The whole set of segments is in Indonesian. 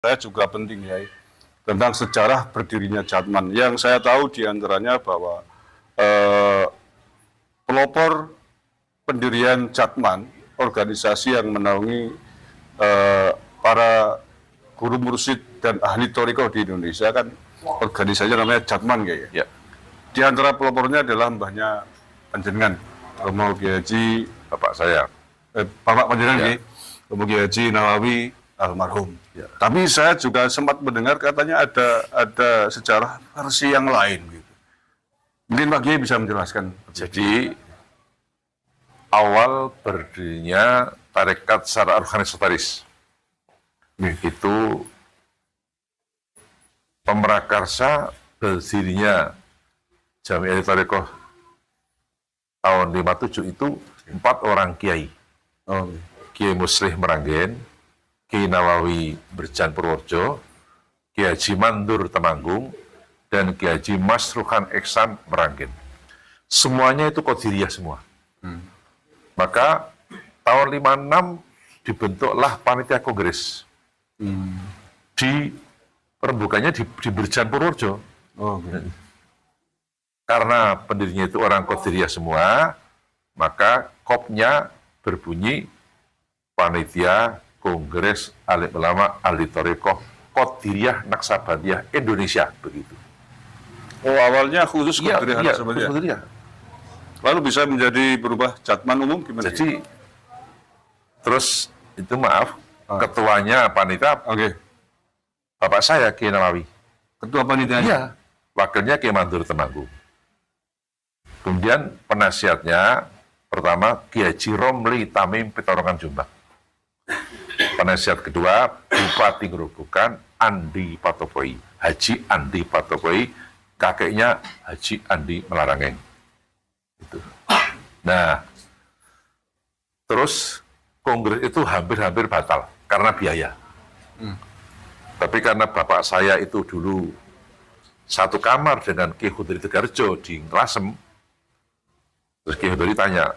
saya juga penting ya tentang sejarah berdirinya Jatman. Yang saya tahu diantaranya bahwa pelopor pendirian Jatman, organisasi yang menaungi para guru mursyid dan ahli thariqah di Indonesia kan organisasinya namanya Jatman kayaknya. Ya. Di antara pelopornya adalah mbahnya panjenengan, Romo Kiai Haji Bapak saya. Bapak panjenengan Ya. Kiai, Romo Kiai Haji Nawawi almarhum. Ya. Tapi saya juga sempat mendengar katanya ada sejarah versi yang lain gitu. Mungkin Pak Kiai bisa menjelaskan. Jadi awal berdirinya tarekat secara organisaris itu pemrakarsa berdirinya Jamiah Thariqah tahun 57 itu 4 orang kiai. Oh. Kiai Muslih Meranggen, Kiai Nawawi Berjan Purworejo, Kiai Haji Mandur Temanggung, dan Kiai Haji Masruhan Eksan Meranggen. Semuanya itu Qadiriyah semua. Maka tahun 56 dibentuklah panitia kongres. Di perembukannya di Berjan Purworejo. Oh, gitu. Karena pendirinya itu orang Qadiriyah semua, maka kopnya berbunyi Panitia Kongres Alim Ulama Ahli Thariqah Qadiriyah Naksabandiyah Indonesia, begitu. Oh, awalnya khusus Qadiriyah Iya, Naksabandiyah. Qadiriyah. Lalu bisa menjadi berubah Jatman umum gimana? Jadi terus itu ketuanya panitia Oke. Bapak saya Kiai Nawawi. Ketua panitianya. Iya, wakilnya Kiai Mandur Temanggung. Kemudian penasihatnya pertama Kiai Haji Romli Tamim Petorongan Jombang. Penasihat kedua Bupati Gerobokan Andi Patopoi, Haji Andi Patopoi, kakeknya Haji Andi Melarangeng. Itu. Nah, terus kongres itu hampir-hampir batal karena biaya. Tapi karena bapak saya itu dulu satu kamar dengan Ki Khudri Tegarjo di Lasem, terus Ki Khudri tanya,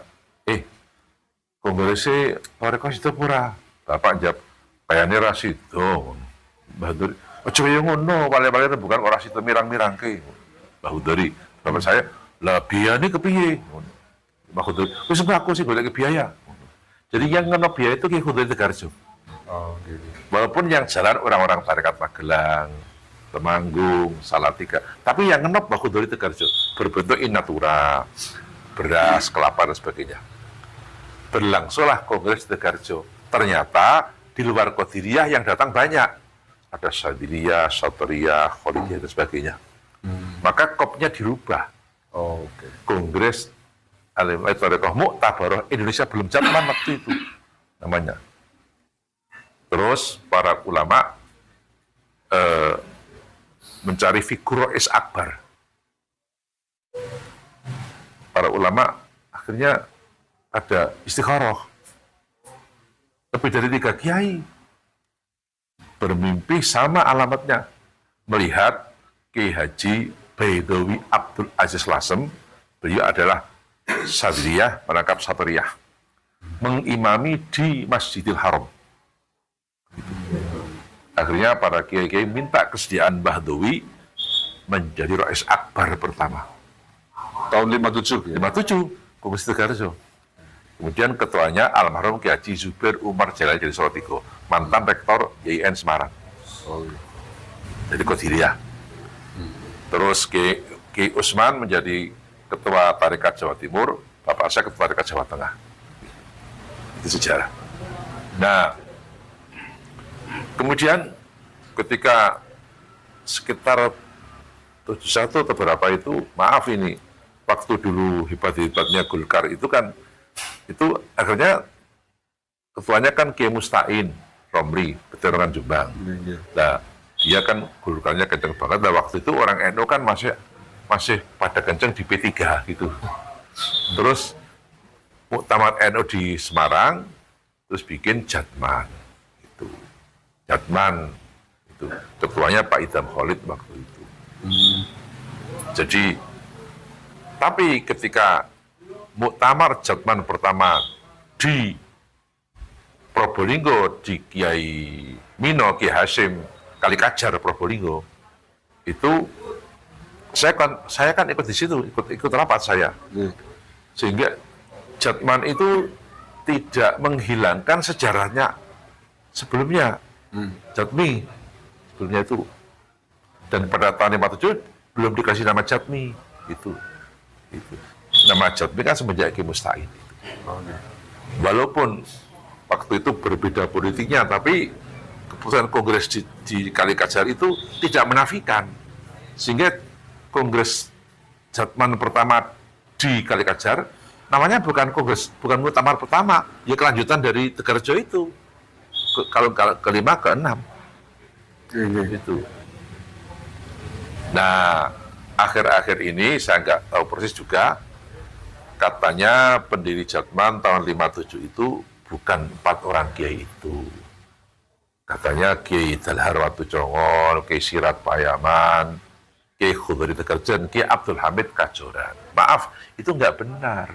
kongresnya Thariqah itu pura. Bapak jawab, kayaknya rasido. Mbah Khudri, ojo yang ngono, paling-paling bukan orang situ mirang-mirang ke. Mbah Khudri, bapak saya, lah biayanya kepiye? Mbah Khudri, wis aku sih boleh ke biaya. Jadi yang ngono biaya itu Ki Khudri Tegarjo. Oh, gitu. Walaupun yang jalan orang-orang tarekat Magelang, Temanggung, Salatiga, tapi yang ngenop Mbah Khudri Tegarjo berbentuk in natura, beras, kelapa dan sebagainya. Berlangsunglah Kongres Tegarjo. Ternyata di luar Qadiriyah yang datang banyak. Ada Syadiliyah, Satoriyah, Kholidiyah dan sebagainya. Maka kopnya dirubah. Oh, oke. Kongres Alim Thariqah Mu'tabarah Indonesia belum Jatman waktu itu namanya. Terus para ulama mencari figur Rais Akbar. Para ulama akhirnya ada istikharah. Lebih dari 3 kiai bermimpi sama alamatnya, melihat Kiai Haji Baidowi Abdul Aziz Lasem, beliau adalah Sadriyah, merangkap Satoriyah, mengimami di Masjidil Haram. Akhirnya para kiai-kiai minta kesediaan Mbah Dowi menjadi Rais Akbar pertama. Tahun 57 ya? 57, Kongres Tegarjo. Kemudian ketuanya almarhum Kiai Haji Zubair Umar Jalali dari Salatiga, mantan rektor YIN Semarang. Oh, iya. Jadi Qadiriyah. Terus Kiai Usman menjadi ketua Tarekat Jawa Timur, bapak saya ketua Tarekat Jawa Tengah. Itu sejarah. Nah, kemudian ketika sekitar 71 atau berapa itu, maaf ini, waktu dulu hebat-hebatnya Golkar itu kan, itu akhirnya ketuanya kan Kiai Mustain Romli Petorongan Jombang. Iya. Nah, dia kan Golkarnya kenceng banget. Nah, waktu itu orang NU kan masih pada kenceng di P3 gitu. Terus Muktamar NU di Semarang, terus bikin Jatman. Itu. Jatman itu ketuanya Pak Idham Khalid waktu itu. Jadi, tapi ketika Muktamar Jatman pertama di Probolinggo di Kiai Mino, Kiai Hasyim Kalikajar Probolinggo itu saya kan ikut di situ, ikut rapat saya. Sehingga Jatman itu tidak menghilangkan sejarahnya sebelumnya. Jatmi sebelumnya itu. Dan pada tahun 57 belum dikasih nama Jatmi itu. Nama Jatmi kan semenjak Ki Musta'in. Walaupun waktu itu berbeda politiknya, tapi keputusan kongres di Kalikajar itu tidak menafikan. Sehingga kongres Jatman pertama di Kalikajar namanya bukan muktamar pertama, ya kelanjutan dari Tegarjo itu. Kalau kelima ke enam. Gitu. Nah, akhir-akhir ini saya nggak tahu persis juga, katanya pendiri Jatman tahun 57 itu bukan 4 orang kiai itu. Katanya Kiai Dalhar Watu Congol, Kiai Sirat Payaman, Kiai Khudri Tegarjo, Kiai Abdul Hamid Kajoran. Maaf, itu nggak benar.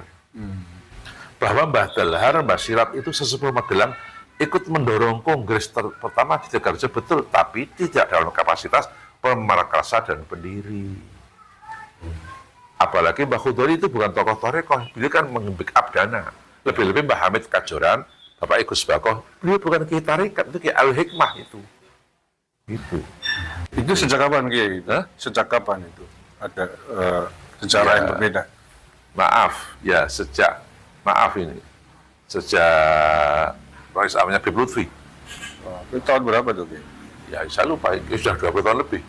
Bahwa Mbah Dalhar, Mbah Sirat itu sesepuh Magelang ikut mendorong kongres pertama di Tegarjo, betul, tapi tidak dalam kapasitas pemrakarsa dan pendiri. Apalagi Mbah Khudri itu bukan tokoh torekoh, beliau kan meng-backup dana. Lebih-lebih Mbah Hamid Kajoran, Bapak Igus Bakoh, beliau bukan Kiai Tarekat, itu Kiai Al-Hikmah itu. Itu sejak kapan Kiai? Sejak kapan itu? Ada sejarah yang berbeda? Sejak Rais Amnya Bib Lutfi. Itu tahun berapa tuh Kiai? Ya saya lupa, sudah 20 tahun lebih.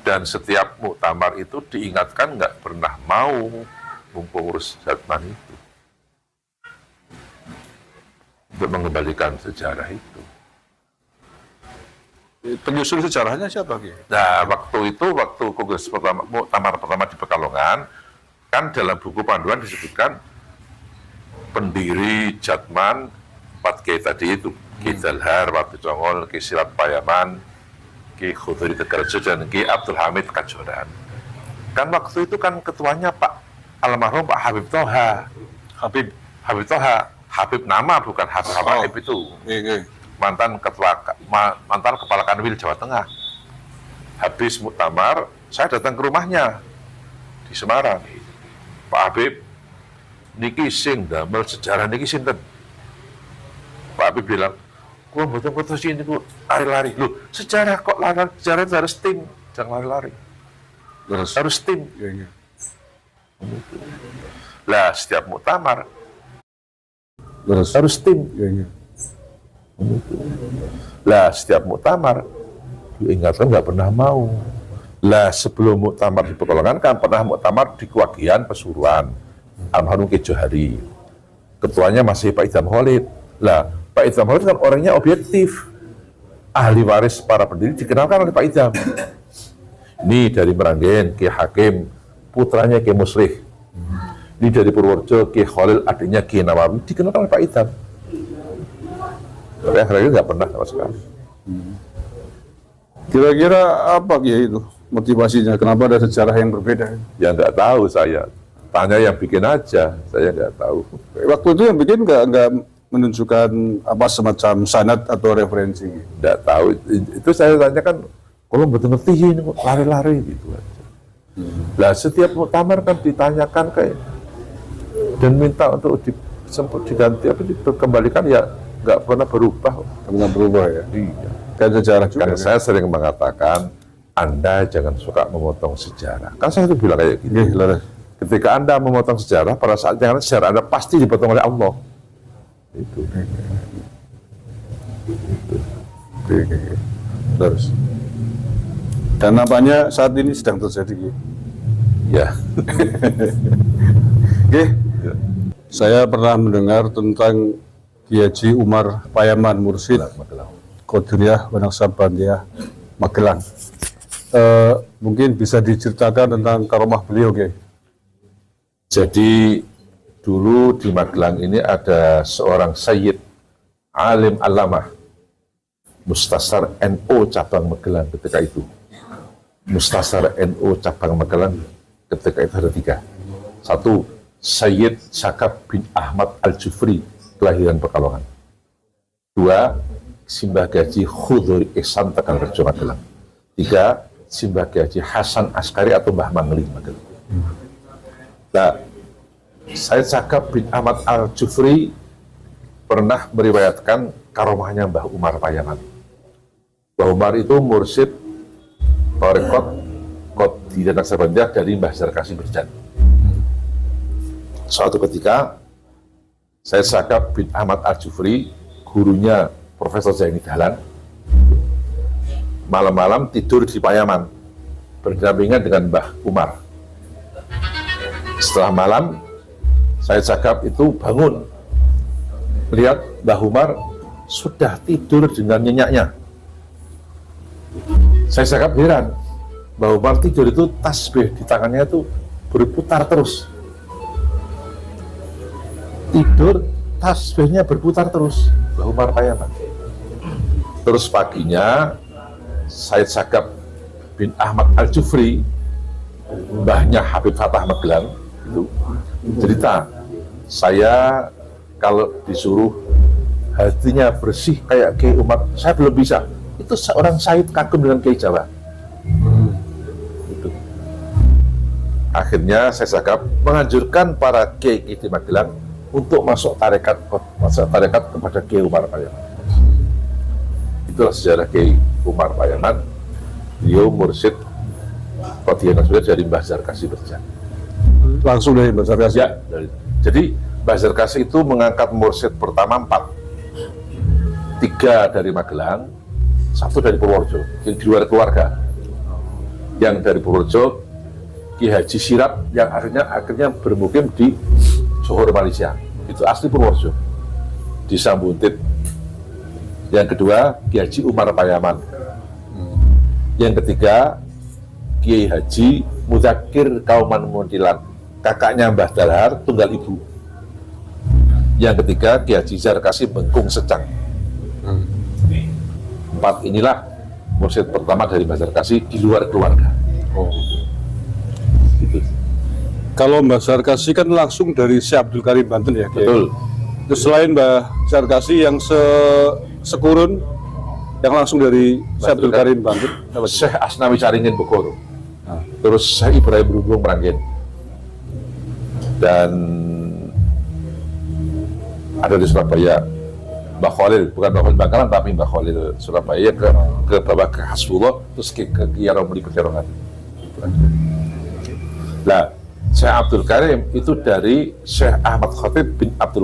Dan setiap muktamar itu diingatkan nggak pernah mau mengurus Jatman itu. Untuk mengembalikan sejarah itu. Penyusun sejarahnya siapa Kiai? Nah, waktu kongres pertama, muktamar pertama di Pekalongan, kan dalam buku panduan disebutkan pendiri Jatman 4 Kiai tadi itu, Kiai Dalhar Watu Congol, Kiai Sirat Payaman, Kiai Khudri Tegarjo, dan Kiai Abdul Hamid Kajoran. Kan waktu itu kan ketuanya Pak almarhum Pak Habib Toha. Habib Toha, Habib nama bukan Habib itu. Mantan kepala Kanwil Jawa Tengah. Habis muktamar, saya datang ke rumahnya di Semarang. Pak Habib, niki sing damel sejarah niki sinten. Pak Habib bilang, gua mboten putus ini ku lari-lari. Loh, sejarah kok lari-lari? Sejarah itu harus tim, jangan lari-lari. Harus tim. Lah, setiap muktamar harus tim. Lah, setiap muktamar diingatkan nggak pernah mau. Lah, sebelum muktamar di Pekalongan kan pernah muktamar di Kewagian Pesuruan, almarhum Ki Johari. Ketuanya masih Pak Idham Khalid. Lah, Pak Idham Khalid kan orangnya objektif, ahli waris para pendiri dikenalkan oleh Pak Idham. Ini dari Meranggen, Ki Hakim, putranya Ki Muslih. Ini dari Purworejo, Ki Khalil, adiknya Ki Nawawi, dikenalkan oleh Pak Idham. Tapi akhirnya nggak pernah sama sekali. Kira-kira apa Kiai itu motivasinya? Kenapa ada sejarah yang berbeda? Ya nggak tahu saya. Tanya yang bikin aja, saya nggak tahu. Waktu itu yang bikin nggak menunjukkan apa semacam sanad atau referensi? Nggak tahu. Itu saya tanyakan, kalau betul ngerti ini lari-lari gitu aja. Lah setiap muktamar kan ditanyakan kayak dan minta untuk diganti apa dikembalikan, ya nggak pernah berubah. Nggak berubah ya? Iya. Kan sejarah juga. Kan saya sering mengatakan, Anda jangan suka memotong sejarah. Kan saya itu bilang kayak gitu. Ketika Anda memotong sejarah, pada saat jangan sejarah Anda pasti dipotong oleh Allah. Itu. Terus. Dan nampaknya saat ini sedang terjadi. Ya. Oke. Saya pernah mendengar tentang Kiai Haji Umar Payaman Mursyid Qadiriyah Wanaksabandia Magelang. Mungkin bisa diceritakan tentang karomah beliau, Kiai. Jadi dulu di Magelang ini ada seorang Sayyid alim alamah, Mustasar NU cabang Magelang ketika itu. Mustasar NU cabang Magelang ketika itu ada 3. 1, Sayyid Syakab bin Ahmad Al-Jufri, kelahiran Pekalongan. 2, Simbah Kiai Haji Khudhuri Ihsan Tegal Rejo Magelang. 3. Simbah Kiai Haji Hasan Askari atau Mbah Mangli Magelang. Nah, Said Sakab bin Ahmad Al-Jufri pernah meriwayatkan karomahnya Mbah Umar Payaman. Mbah Umar itu mursyid Tarekat Qadiriyah Naqsabandiyah dari Mbah Zarkasi Berjan. Suatu ketika, Said Sakab bin Ahmad Al-Jufri, gurunya Profesor Zaini Dahlan, malam-malam tidur di Payaman, berdampingan dengan Mbah Umar. Setelah malam, Said Sakab itu bangun, melihat Mbah Umar sudah tidur dengan nyenyaknya. Said Sakab heran, Mbah Umar tidur itu tasbih di tangannya itu berputar terus. Tidur, tasbihnya berputar terus, Mbah Umar Payaman. Terus paginya, Said Sakab bin Ahmad Al-Jufri, mbahnya Habib Fatah Magelang, itu cerita, saya kalau disuruh hatinya bersih kayak Kiai Umar, saya belum bisa. Itu seorang Said kagum dengan Kiai Jawa. Itu. Akhirnya Said Sakab menganjurkan para Kiai di Magelang untuk masuk tarekat kepada Kiai Umar Payaman. Itulah sejarah Kiai Umar Payaman. Beliau mursyid Qadiriyah Naqsabandiyah dari Mbah Zarkasi Berjan. Langsung dari Mbah Zarkasi? Ya, jadi Mbah Zarkasi itu mengangkat mursyid pertama 4. 3 dari Magelang, 1 dari Purworejo, yang di luar keluarga. Yang dari Purworejo, Ki Haji Sirap yang akhirnya bermukim di Johor, Malaysia. Itu asli Purworejo, di Sambuntit. Yang kedua, Ki Haji Umar Payaman. Yang ketiga, Kiai Haji Muzakir Kauman Muntilan, kakaknya Mbah Dalhar, tunggal ibu. Yang ketiga, Kiai Haji Zarkasi Bengkung Secang. 4 inilah mursyid pertama dari Mbah Zarkasi di luar keluarga. Oh. Gitu. Kalau Mbah Zarkasi kan langsung dari Syekh Abdul Karim Banten ya? Betul. Terus selain Mbah Zarkasi yang sekurun, yang langsung dari Syekh Abdul Karim Banten, Syekh Asnawi Caringin Bogor. Terus Syekh Ibrahim Beruntung Meranggen. Dan ada di Surabaya Mbah Khalil, bukan Mbah Khalil Bangkalan tapi Mbah Khalil Surabaya ke bawah ke Hasbullah, terus ke Kiai Romli Pekalongan. Nah, Syekh Abdul Karim itu dari Syekh Ahmad Khatib bin Abdul